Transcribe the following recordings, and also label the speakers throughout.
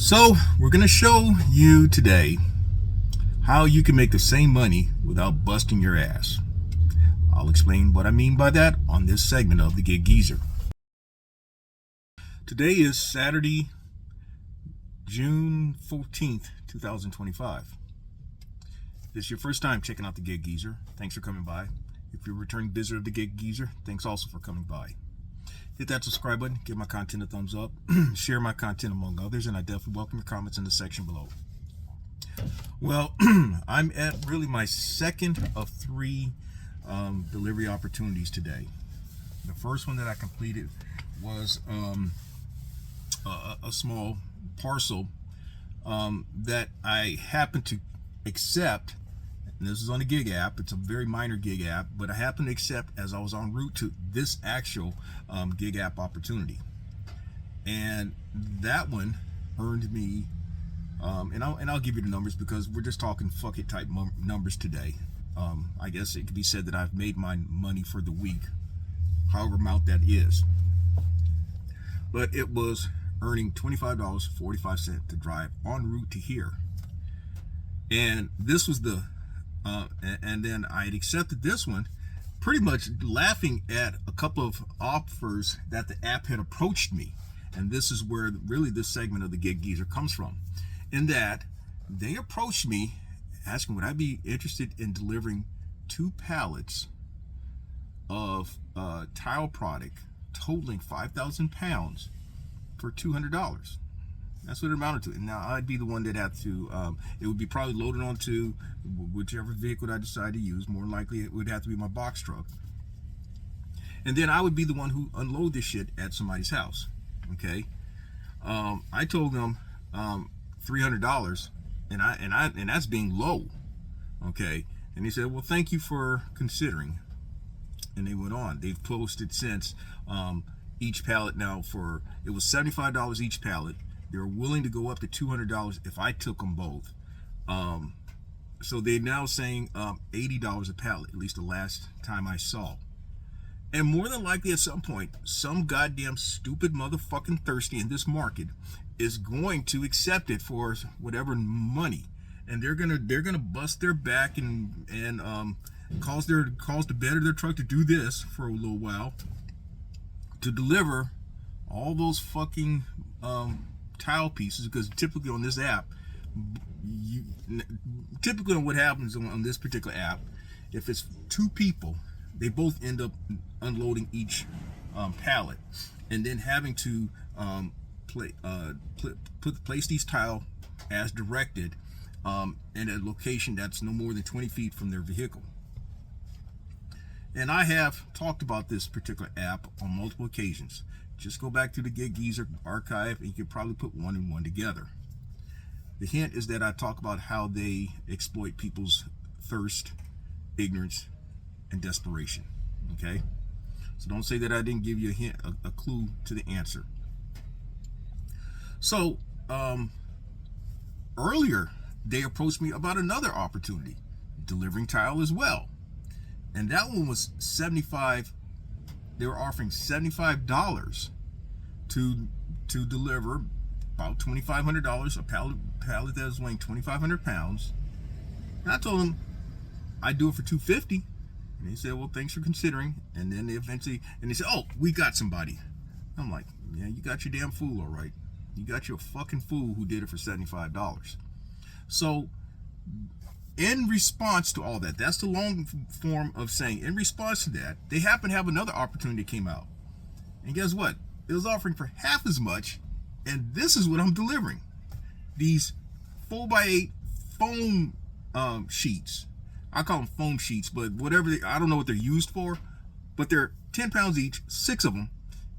Speaker 1: So we're going to show you today how you can make the same money without busting your ass. I'll explain what I mean by that on this segment of the Gig Geezer. Today is Saturday, June 14th, 2025. If this is your first time checking out the Gig Geezer, thanks for coming by. If you're a returning visitor of the Gig Geezer, thanks also for coming by. Hit that subscribe button, give my content a thumbs up, share my content among others, and I definitely welcome your comments in the section below. Well, I'm at really my second of three delivery opportunities today. The first one that I completed was a small parcel that I happened to accept. And this is on the Gig app. It's a very minor Gig app, but I happened to accept as I was en route to this actual Gig app opportunity. And that one earned me, and I'll give you the numbers because we're just talking fuck it type numbers today. I guess it could be said that I've made my money for the week, however amount that is. But it was earning $25.45 to drive en route to here. And this was the and then I had accepted this one pretty much laughing at a couple of offers that the app had approached me. And this is where really this segment of the Gig Geezer comes from, in that they approached me asking would I be interested in delivering 2 pallets of tile product totaling 5,000 pounds for $200. That's what it amounted to. And now I'd be the one that had to, it would be probably loaded onto whichever vehicle I decide to use. More likely it would have to be my box truck. And then I would be the one who unload this shit at somebody's house. Okay. I told them $300 and that's being low. Okay. And he said, well, thank you for considering. And they went on. They've posted since each pallet now for, it was $75 each pallet. They're willing to go up to $200 if I took them both. So they're now saying $80 a pallet, at least the last time I saw. And more than likely at some point, some goddamn stupid motherfucking thirsty in this market is going to accept it for whatever money. And they're gonna bust their back and cause the bed of their truck to do this for a little while to deliver all those fucking tile pieces, because typically on this app, typically on what happens on this particular app, if it's 2 people, they both end up unloading each pallet and then having to place these tile as directed in a location that's no more than 20 feet from their vehicle. And I have talked about this particular app on multiple occasions. Just go back to the Gig Geezer archive and you can probably put one and one together. The hint is that I talk about how they exploit people's thirst, ignorance, and desperation. Okay? So don't say that I didn't give you a hint, a clue to the answer. So, earlier, they approached me about another opportunity, delivering tile as well. And that one was $75. They were offering $75 to deliver about $2,500, a pallet that was weighing 2,500 pounds. And I told them I'd do it for $250. And they said, well, thanks for considering. And then they said, oh, we got somebody. I'm like, yeah, you got your damn fool, all right. You got your fucking fool who did it for $75. So in response to all that, that's the long form of saying, in response to that, they happen to have another opportunity that came out. And guess what? It was offering for half as much, and this is what I'm delivering. These 4x8 foam sheets. I call them foam sheets, but whatever, I don't know what they're used for, but they're 10 pounds each, 6 of them,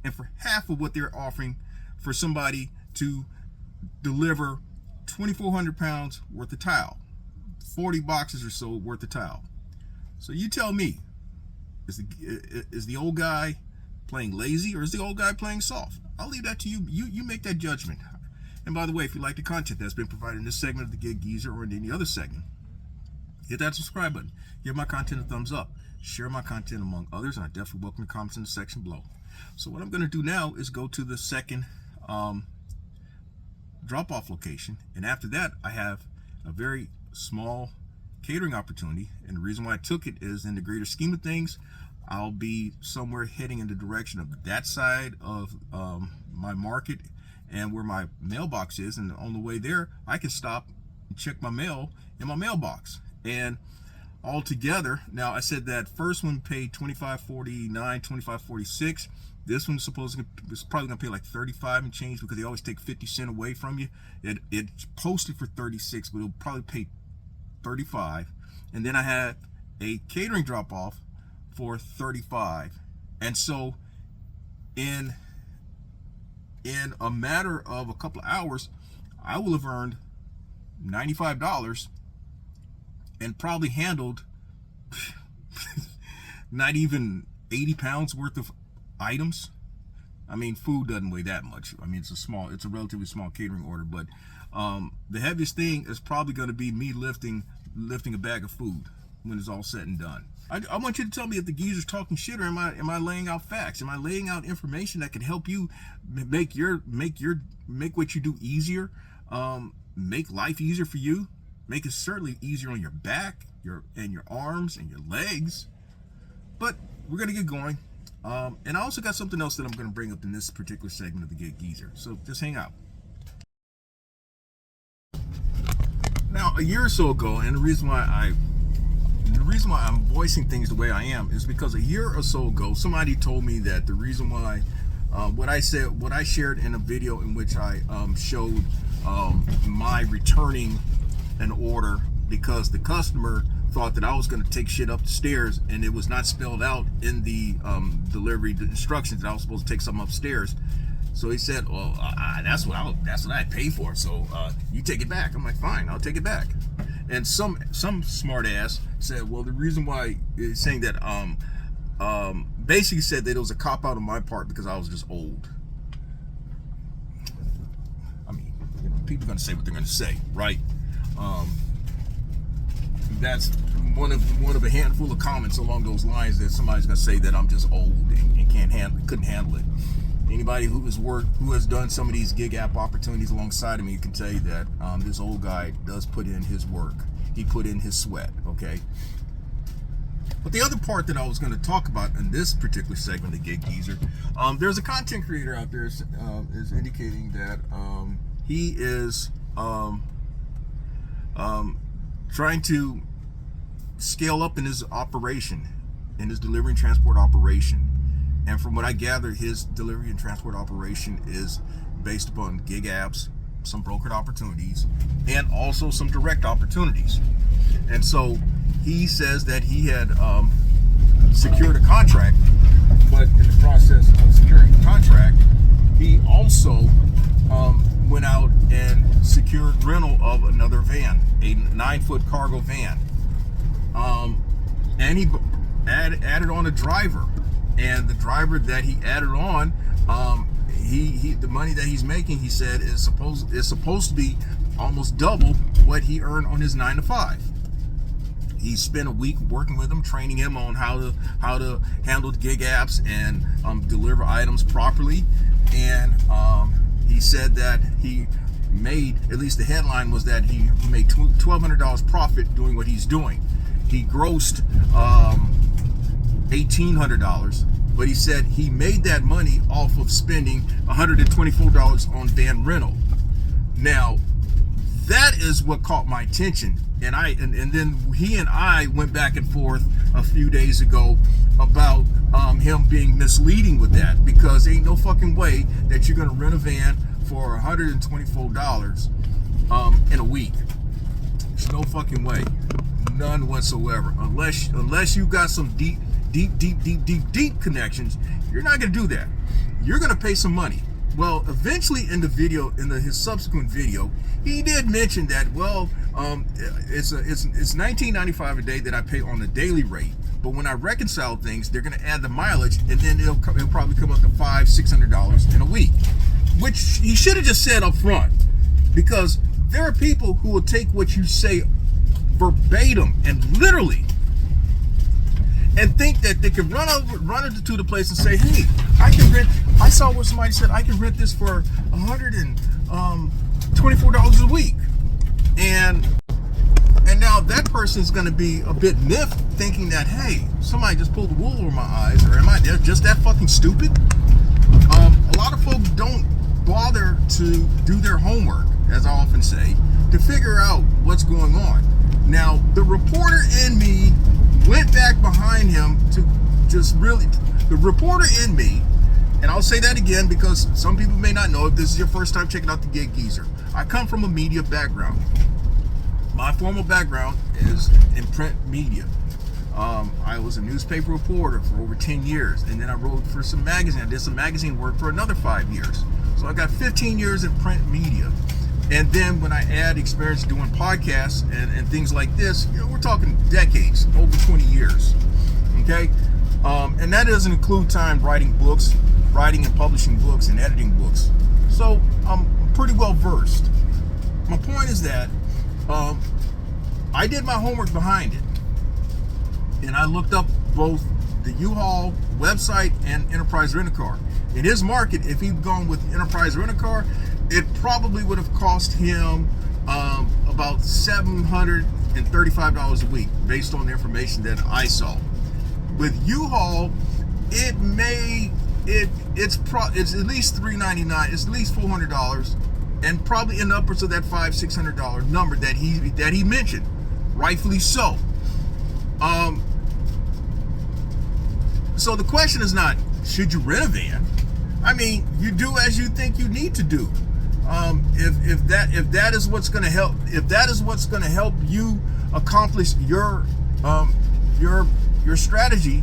Speaker 1: and for half of what they're offering for somebody to deliver 2,400 pounds worth of tile. 40 boxes or so worth of tile. So you tell me, is the old guy playing lazy or is the old guy playing soft? I'll leave that to you. You make that judgment. And by the way, if you like the content that's been provided in this segment of the Gig Geezer or in any other segment, hit that subscribe button. Give my content a thumbs up. Share my content among others, and I definitely welcome your comments in the section below. So what I'm going to do now is go to the second drop-off location, and after that I have a very small catering opportunity. And the reason why I took it is, in the greater scheme of things, I'll be somewhere heading in the direction of that side of my market and where my mailbox is, and on the way there I can stop and check my mail in my mailbox. And altogether, now I said that first one paid $25.49, $25.46. This one's probably gonna pay like 35 and change, because they always take 50 cents away from you. It's posted for 36, but it'll probably pay 35. And then I had a catering drop off for 35. And so in a matter of a couple of hours, I will have earned $95 and probably handled not even 80 pounds worth of items. I mean, food doesn't weigh that much. I mean, it's a relatively small catering order, but the heaviest thing is probably going to be me lifting a bag of food when it's all said and done. I want you to tell me if the geezer's talking shit, or am I laying out facts? Am I laying out information that can help you make what you do easier, make life easier for you, make it certainly easier on your back, your arms and your legs. But we're gonna get going, and I also got something else that I'm gonna bring up in this particular segment of the Gig Geezer. So just hang out. Now, a year or so ago, and the reason why I'm voicing things the way I am is because a year or so ago, somebody told me that the reason why what I shared in a video in which I showed my returning an order because the customer thought that I was going to take shit up the stairs, and it was not spelled out in the delivery instructions that I was supposed to take something upstairs. So he said, "Well, that's what I pay for. So you take it back." I'm like, "Fine, I'll take it back." And some smart ass said, "Well, the reason why is saying that basically said that it was a cop out on my part because I was just old." I mean, people are going to say what they're going to say, right? That's one of a handful of comments along those lines, that somebody's going to say that I'm just old and couldn't handle it. Anybody who has done some of these gig app opportunities alongside of me can tell you that this old guy does put in his work. He put in his sweat, okay? But the other part that I was going to talk about in this particular segment of Gig Geezer, there's a content creator out there is indicating that he is trying to scale up in his operation, in his delivery and transport operation. And from what I gather, his delivery and transport operation is based upon gig apps, some brokered opportunities, and also some direct opportunities. And so he says that he had secured a contract, but in the process of securing the contract, he also went out and secured rental of another van, a 9-foot cargo van. And he added on a driver. And the driver that he added on, the money that he's making, he said, is supposed to be almost double what he earned on his 9-to-5. He spent a week working with him, training him on how to handle gig apps and deliver items properly. And he said that he made, at least the headline was that he made $1,200 profit doing what he's doing. He grossed $1,800, but he said he made that money off of spending $124 on van rental. Now, that is what caught my attention, and then he and I went back and forth a few days ago about him being misleading with that, because ain't no fucking way that you're gonna rent a van for $124 in a week. There's no fucking way, none whatsoever, unless you got some deep connections. You're not gonna do that. You're gonna pay some money. Well, eventually in the video, his subsequent video, he did mention that, well, it's $19.95 a day that I pay on the daily rate, but when I reconcile things, they're gonna add the mileage, and then it'll probably come up to $500-600 in a week, which he should have just said up front, because there are people who will take what you say verbatim and literally, and think that they can run into the place and say, "Hey, I saw where somebody said I can rent this for $120 $24 a week. And now that person is going to be a bit miffed, thinking that, hey, somebody just pulled the wool over my eyes, or am I just that fucking stupid? A lot of folks don't bother to do their homework, as I often say, to figure out what's going on. Now, the reporter in me went back behind him to just really, the reporter in me, and I'll say that again because some people may not know if this is your first time checking out the Gig Geezer. I come from a media background. My formal background is in print media. I was a newspaper reporter for over 10 years, and then I wrote for some magazine. I did some magazine work for another 5 years. So I got 15 years in print media. And then when I add experience doing podcasts and things like this, you know, we're talking decades, over 20 years. Okay? And that doesn't include time writing books, writing and publishing books and editing books. So I'm pretty well versed. My point is that I did my homework behind it. And I looked up both the U-Haul website and Enterprise Rent-A-Car. In his market, if he'd gone with Enterprise Rent-A-Car, it probably would have cost him about $735 a week, based on the information that I saw. With U-Haul, it's at least $399. It's at least $400, and probably in the upwards of that $500-600 number that he mentioned, rightfully so. So the question is not, should you rent a van? I mean, you do as you think you need to do. If that is what's going to help, if that is what's going to help you accomplish your strategy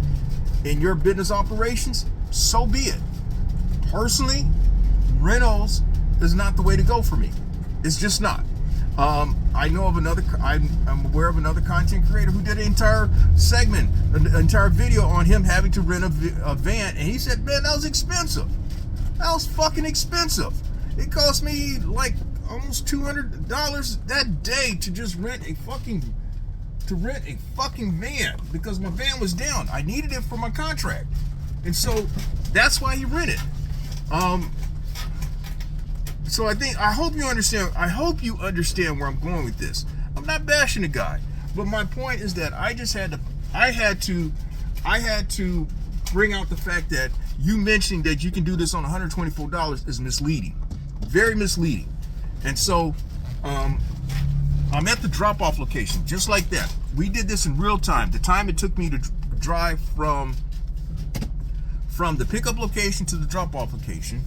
Speaker 1: in your business operations, so be it. Personally, rentals is not the way to go for me. It's just not. I know of another. I'm aware of another content creator who did an entire segment, an entire video on him having to rent a van, and he said, "Man, that was expensive. That was fucking expensive. It cost me like almost $200 that day to just rent a fucking van because my van was down. I needed it for my contract, and so that's why he rented." So I hope you understand where I'm going with this. I'm not bashing the guy, but my point is that I had to bring out the fact that you mentioning that you can do this on $124 is misleading, very misleading. And so I'm at the drop-off location, just like that. We did this in real time. The time it took me to drive from the pickup location to the drop-off location.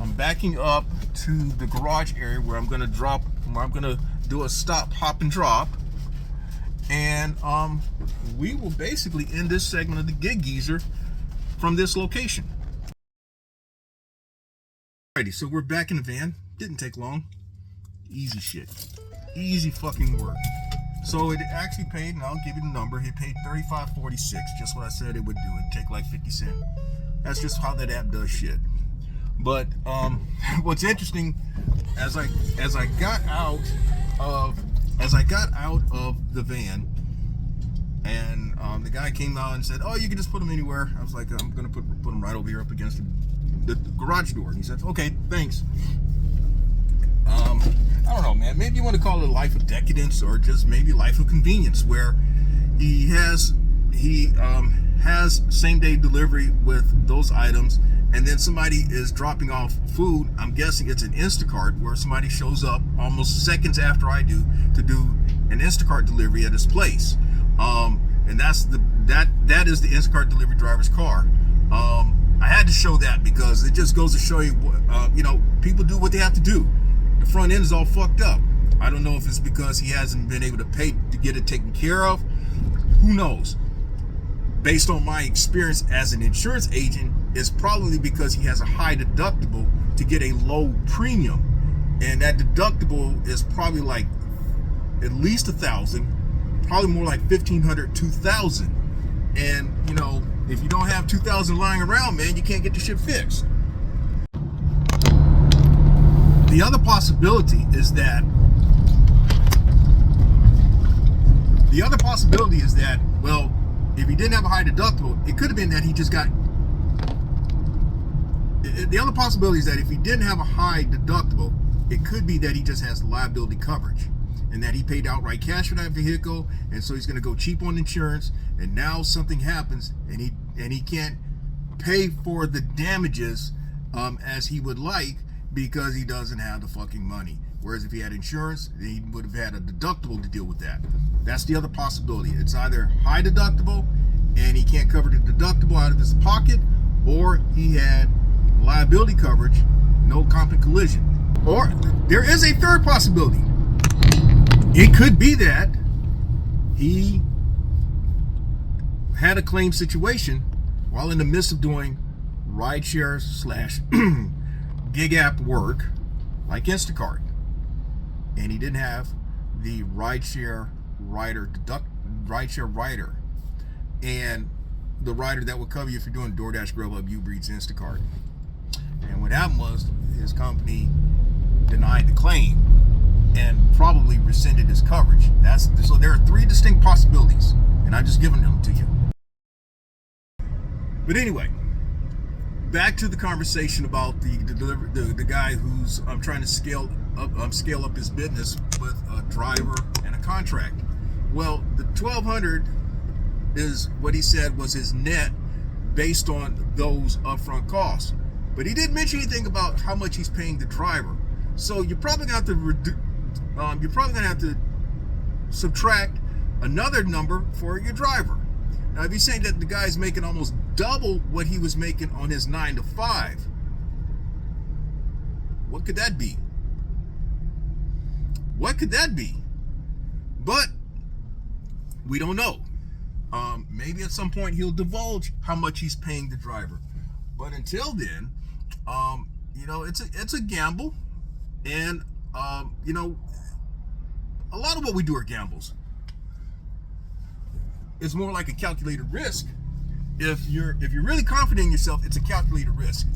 Speaker 1: I'm backing up to the garage area where I'm gonna do a stop, hop, and drop. And we will basically end this segment of the Gig Geezer from this location. Alrighty, so we're back in the van. Didn't take long. Easy shit. Easy fucking work. So it actually paid, and I'll give you the number. It paid $35.46, just what I said it would do. It'd take like 50 cents. That's just how that app does shit. But what's interesting, as I got out of the van, and the guy came out and said, "Oh, you can just put them anywhere." I was like, "I'm gonna put them right over here up against the garage door." And he said, "Okay, thanks." I don't know, man. Maybe you want to call it a life of decadence, or just maybe life of convenience, where he has same-day delivery with those items. And then somebody is dropping off food. I'm guessing it's an Instacart, where somebody shows up almost seconds after I do to do an Instacart delivery at his place. And that is the Instacart delivery driver's car. I had to show that because it just goes to show you, people do what they have to do. The front end is all fucked up. I don't know if it's because he hasn't been able to pay to get it taken care of. Who knows? Based on my experience as an insurance agent, it's probably because he has a high deductible to get a low premium, and that deductible is probably like at least $1,000, probably more like $1,500, $2,000. And if you don't have $2,000 lying around, man, you can't get the shit fixed. The other possibility is that well, if he didn't have a high deductible, it could have been that he just got. The other possibility is that if he didn't have a high deductible, It could be that he just has liability coverage and that he paid outright cash for that vehicle, and so he's going to go cheap on insurance, and now something happens and he can't pay for the damages as he would like because he doesn't have the fucking money. Whereas if he had insurance, he would have had a deductible to deal with that. That's the other possibility. It's either high deductible and he can't cover the deductible out of his pocket, or he had liability coverage, no comp and collision. Or there is a third possibility. It could be that he had a claim situation while in the midst of doing rideshare / gig app work like Instacart, and he didn't have the rideshare rider and the rider that would cover you if you're doing DoorDash, Grubhub, Uber Eats, Instacart. And what happened was his company denied the claim and probably rescinded his coverage. So there are three distinct possibilities, and I'm just giving them to you. But anyway, back to the conversation about the guy who's trying to scale up his business with a driver and a contract. Well, the $1,200 is what he said was his net based on those upfront costs, but he didn't mention anything about how much he's paying the driver. So you're probably gonna have to subtract another number for your driver. Now, if you're saying that the guy's making almost double what he was making on his 9 to 5, what could that be? What could that be? But we don't know. Maybe at some point he'll divulge how much he's paying the driver. But until then, it's a gamble, and a lot of what we do are gambles. It's more like a calculated risk. If you're really confident in yourself, it's a calculated risk.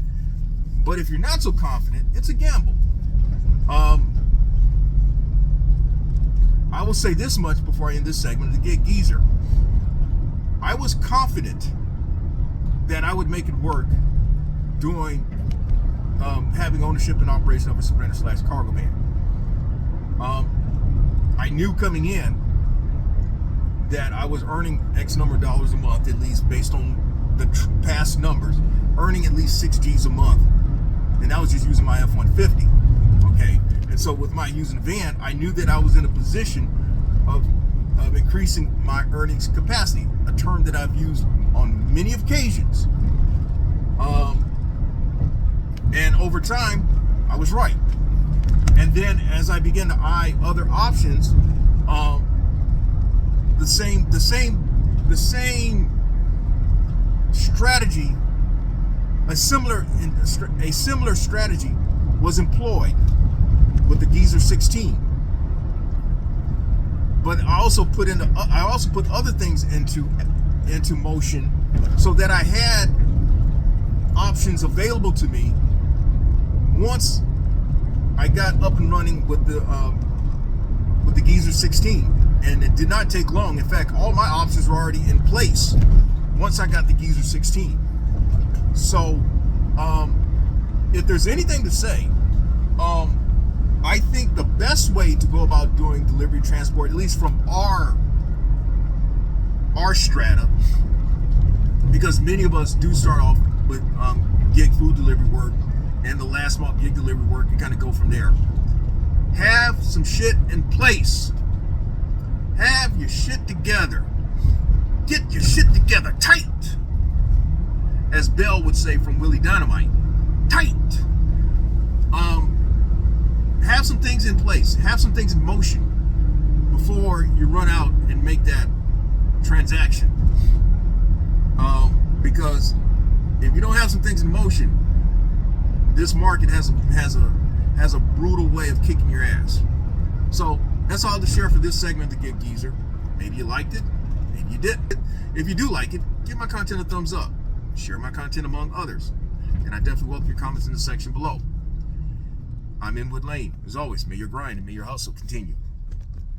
Speaker 1: But if you're not so confident, it's a gamble. I will say this much before I end this segment of the Gig Geezer. I was confident that I would make it work doing having ownership and operation of a Sprinter / cargo van. I knew coming in that I was earning X number of dollars a month, at least based on the past numbers, earning at least 6 G's a month. And that was just using my F-150. Okay. And so with my using the van, I knew that I was in a position of increasing my earnings capacity, a term that I've used on many occasions. And over time, I was right. And then as I began to eye other options, the same strategy, a similar strategy was employed with the Geezer 16. But I also put other things into motion so that I had options available to me once I got up and running with the Geezer 16. And it did not take long. In fact, all my options were already in place once I got the Geezer 16. So, if there's anything to say, I think the best way to go about doing delivery transport, at least from our strata, because many of us do start off with gig food delivery work and the last month gig delivery work, and kind of go from there. Have some shit in place. Have your shit together. Get your shit together tight. As Bell would say from Willie Dynamite. Tight. Have some things in place. Have some things in motion before you run out and make that transaction. Because if you don't have some things in motion, this market has a brutal way of kicking your ass. So that's all to share for this segment of the Gig Geezer. Maybe you liked it, maybe you didn't. If you do like it, give my content a thumbs up. Share my content among others. And I definitely welcome your comments in the section below. I'm Inwood Lane. As always, may your grind and may your hustle continue.